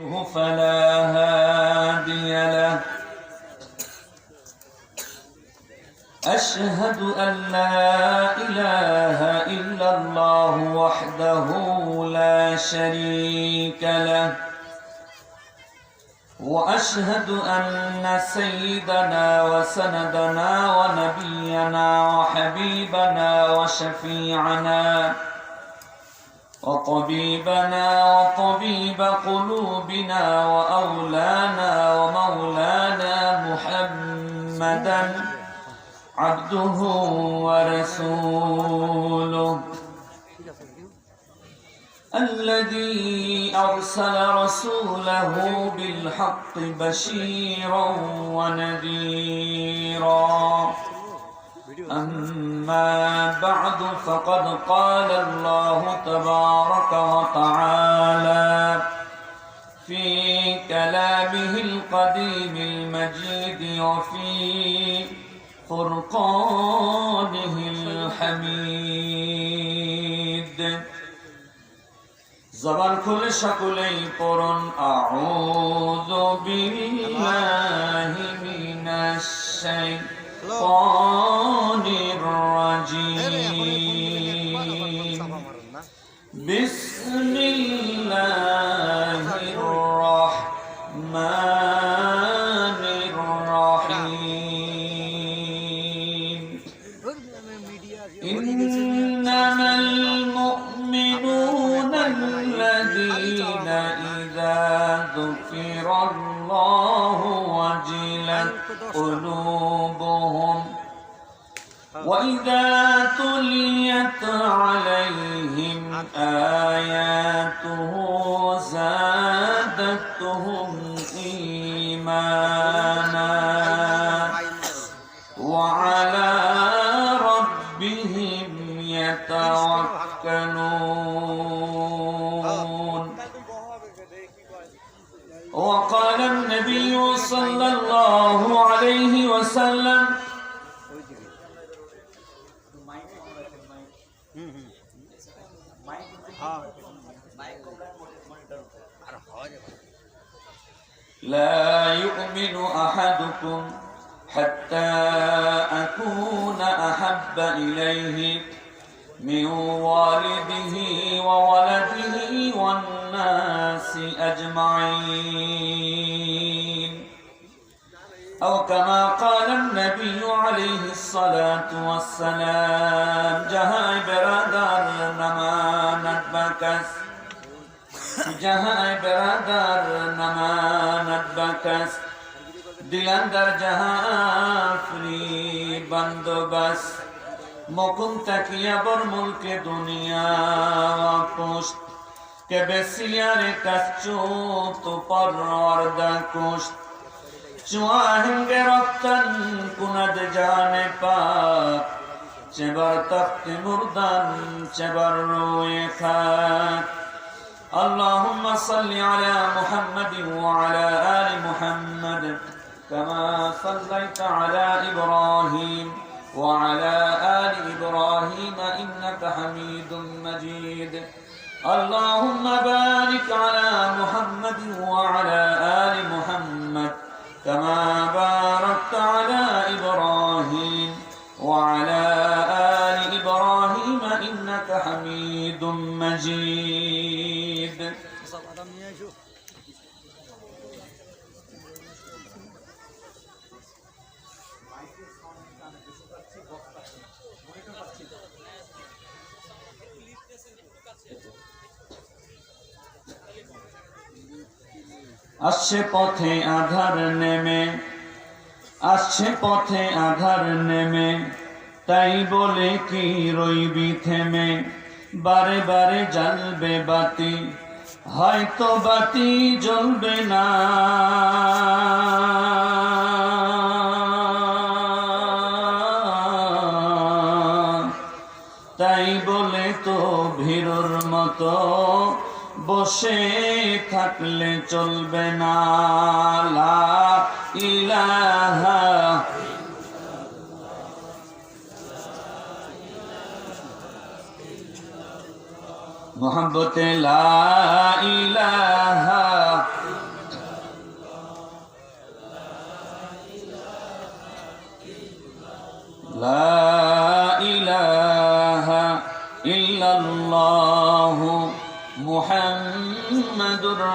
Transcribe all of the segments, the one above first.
فلا هادي له أشهد أن لا إله إلا الله وحده لا شريك له وأشهد أن سيدنا وسندنا ونبينا وحبيبنا وشفيعنا وطبيبنا وطبيب قلوبنا وأولانا ومولانا محمدا عبده ورسوله الذي أرسل رسوله بالحق بشيرا ونذيرا أما بعد فقد قال الله تبارك وتعالى في كلامه القديم المجيد وفي فرقانه الحميد زبان كل شكلي قرن أعوذ بالله من الشيطان الرجيم بسم الله الرحمن الرحيم إنما المؤمنون الذين إذا ذكر الله وجلت قلوبهم وإذا تليت عليهم آياته زادتهم إيمانا وعلى ربهم يتوكلون وقال النبي صلى الله عليه وسلم لا يؤمن أحدكم حتى أكون أحب إليه من والده وولده والناس أجمعين أو كما قال النبي عليه الصلاة والسلام جهاء برادر نمانت بكس جهاء برادر نمانت بكس দিলান্দার জাহাঁ free বন্দোবস মকুম তাকিয়া বর মুলকে দুনিয়া পুষ্ট কে বেসিয়ারে কাচু তো পরওয়ারদা কুষ্ট চুয়াহেঙ্গে রক্তন কুনদ জানে পাক চেবার তখতে মুরদান চেবার রোয়ে খাক اللهم صل على محمد وعلى آل محمد كما صليت على إبراهيم وعلى آل إبراهيم إنك حميد مجيد اللهم بارك على محمد وعلى آل محمد كما باركت على إبراهيم وعلى آل إبراهيم إنك حميد مجيد আসছে পথে আধার নেমে আসছে পথে আধার নেমে তাই বলে কি রইবি থেমে বারে বারে জ্বলবে বাতি হয়তো বাতি জ্বলবে না তাই বলে তো ভীরুর মতো বসে থাকলে চলবে না লা ইলাহা মোহাম্মতে লা ইলাহা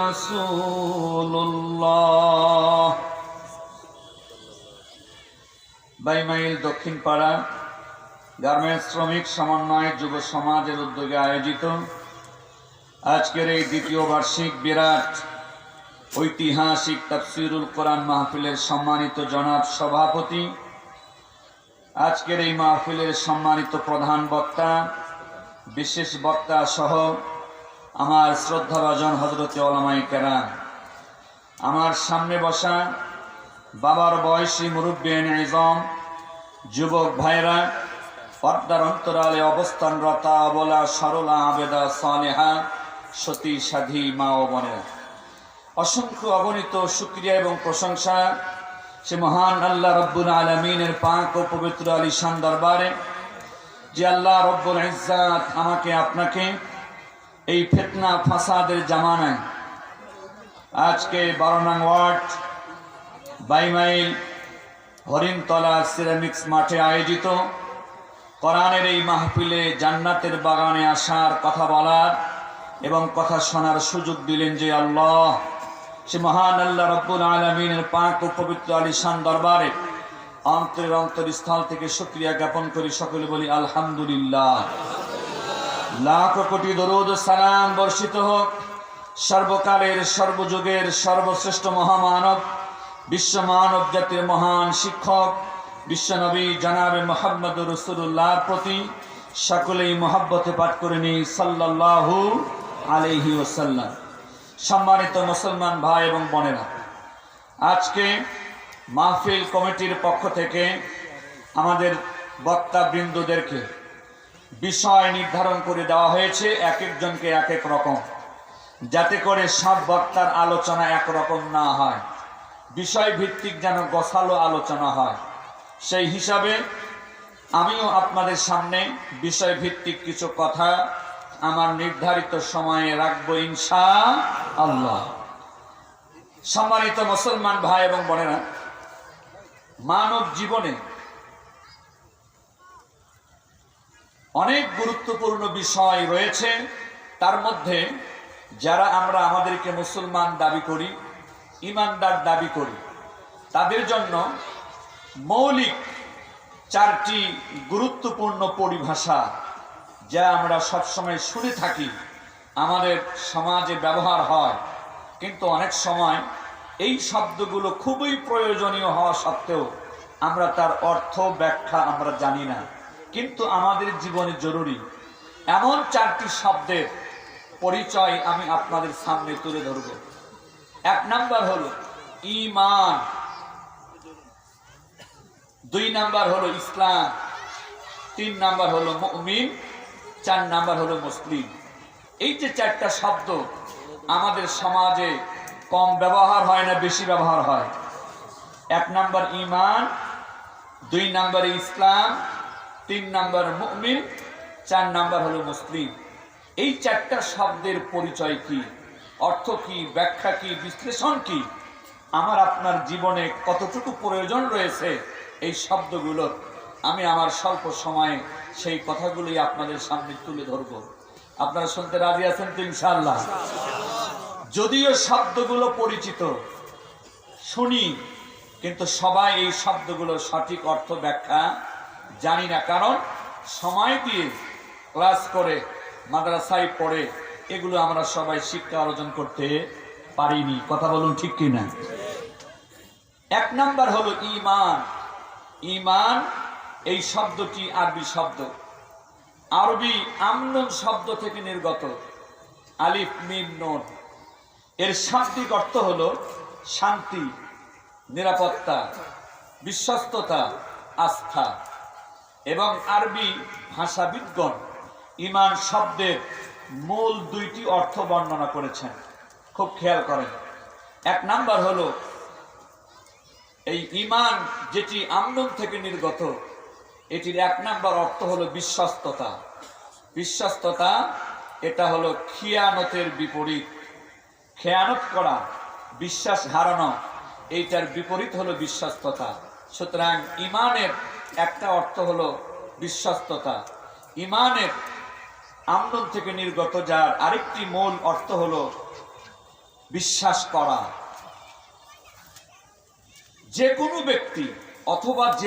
রাসূলুল্লাহ। বাইমাইল দক্ষিণ পাড়া গার্মেন্টস শ্রমিক সমন্বয় যুব সমাজের উদ্যোগে আয়োজিত আজকের এই দ্বিতীয় বার্ষিক বিরাট ঐতিহাসিক তাফসীরুল কোরআন মাহফিলের সম্মানিত জনাব সভাপতি, আজকের এই মাহফিলের সম্মানিত প্রধান বক্তা, বিশেষ বক্তা সহ আমার শ্রদ্ধাভাজন হযরতে উলামায়ে কেরাম, আমার সামনে বসা বাবার বয়সী মুরব্বিয়ান ইজম, যুবক ভাইরা, পর্দার অন্তরালে অবস্থানরতা অবলা সরলা আবেদা সালেহা সতী সাধী মা ও বোনেরা, অসংখ্য অগণিত শুকরিয়া এবং প্রশংসা সে মহান আল্লাহ রব্বুল আলামিনের পাক ও পবিত্র আলিশান দরবারে, যে আল্লাহ রব্বুল ইজ্জাত আমাকে আপনাকে এই ফিতনা ফাসাদের জামানায় আজকে 12 নং ওয়ার্ড বাইমাইল হরিণতলা সিরামিক্স মাঠে আয়োজিত কোরআনের এই মাহফিলে জান্নাতের বাগানে আসার কথা বলার এবং কথা শোনার সুযোগ দিলেন যে আল্লাহ, সে মহান আল্লাহ রব্বুল আলামিনের পাক ও পবিত্র আলিশান দরবারে অন্তরস্থল থেকে শুকরিয়া জ্ঞাপন করি। সকলে বলি আলহামদুলিল্লাহ। লাখ কোটি দরুদ সালাম বর্ষিত হোক সর্বকালের সর্বযুগের সর্বশ্রেষ্ঠ মহামানব, বিশ্ব মানব জাতির মহান শিক্ষক বিশ্বনবী জনাবে মুহাম্মদুর রাসূলুল্লাহর প্রতি। সকলেই মহব্বতে পাঠ করে নিই সাল্লাল্লাহু আলাইহি ওয়াসাল্লাম। সম্মানিত মুসলমান ভাই এবং বোনেরা, আজকে মাহফিল কমিটির পক্ষ থেকে আমাদের বক্তাবৃন্দদেরকে বিষয় নির্ধারণ করে দেওয়া হয়েছে, এক একজনকে এক এক রকম, যাতে করে সব বক্তার আলোচনা একরকম না হয়, বিষয় ভিত্তিক যেন গোছালো আলোচনা হয়। সেই হিসাবে আমিও আপনাদের সামনে বিষয় ভিত্তিক কিছু কথা আমার নির্ধারিত সময়ে রাখবো ইনশাআল্লাহ। সম্মানিত মুসলমান ভাই এবং বোনেরা, মানব জীবনে অনেক গুরুত্বপূর্ণ বিষয় রয়েছে। তার মধ্যে যারা আমরা আমাদেরকে মুসলমান দাবি করি, ইমানদার দাবি করি, তাদের জন্য মৌলিক 4টি গুরুত্বপূর্ণ পরিভাষা যা আমরা সবসময় শুনে থাকি, আমাদের সমাজে ব্যবহার হয়, কিন্তু অনেক সময় এই শব্দগুলো খুবই প্রয়োজনীয় হওয়া সত্ত্বেও আমরা তার অর্থ ব্যাখ্যা আমরা জানি না, কিন্তু আমাদের জীবনে জরুরি। এমন 4টি শব্দের পরিচয় আমি আপনাদের সামনে তুলে ধরব। 1 নাম্বার হলো ঈমান, 2 নাম্বার হলো ইসলাম, 3 নাম্বার হলো মুমিন, 4 নাম্বার হলো মুসলিম। এই যে 4টা শব্দ আমাদের সমাজে কম ব্যবহার হয় না, বেশি ব্যবহার হয়। 1 নাম্বার ঈমান, 2 নাম্বারে ইসলাম, 3 নাম্বার মুমিন, 4 নাম্বার হলো মুসলিম। এই 4টা শব্দের পরিচয় কি, অর্থ কি, ব্যাখ্যা কি, বিশ্লেষণ কি, আমার আপনার জীবনে কতটুকু প্রয়োজন রয়েছে এই শব্দগুলোর, আমি আমার স্বল্প সময়ে সেই কথাগুলোই আপনাদের সামনে তুলে ধরব। আপনারা শুনতে রাজি আছেন তো ইনশাআল্লাহ? যদিও শব্দগুলো পরিচিত শুনি, কিন্তু সবাই এই শব্দগুলোর সঠিক অর্থ ব্যাখ্যা জানি না, কারণ সময় দিয়ে ক্লাস করে মাদ্রাসায় পড়ে এগুলো আমরা সবাই শিক্ষা অর্জন করতে পারিনি। কথা বলুন ঠিক কিনা? 1 নাম্বার হলো ঈমান। ঈমান এই শব্দটি আরবি শব্দ, আরবি আমনুন শব্দ থেকে নির্গত, আলিফ মিম নুন। এর শাব্দিক অর্থ হলো শান্তি, নিরাপত্তা, বিশ্বস্ততা, আস্থা। এবং আরবি ভাষাবিদগণ ঈমান শব্দের মূল 2টি অর্থ বর্ণনা করেছেন, খুব খেয়াল করেন। 1 নাম্বার হলো এই ঈমান যেটি আমনুন থেকে নির্গত, এটির 1 নাম্বার অর্থ হলো বিশ্বস্ততা। বিশ্বস্ততা এটা হলো খিয়ানতের বিপরীত। খেয়ানত করা, বিশ্বাস হারানো, এইটার বিপরীত হলো বিশ্বস্ততা। সুতরাং ঈমানের একটা অর্থ হলো বিশ্বস্ততা। ঈমানের আমনুন থেকে নির্গত, যার আরেকটি মূল অর্থ হলো বিশ্বাস করা, যে কোনো ব্যক্তি অথবা যে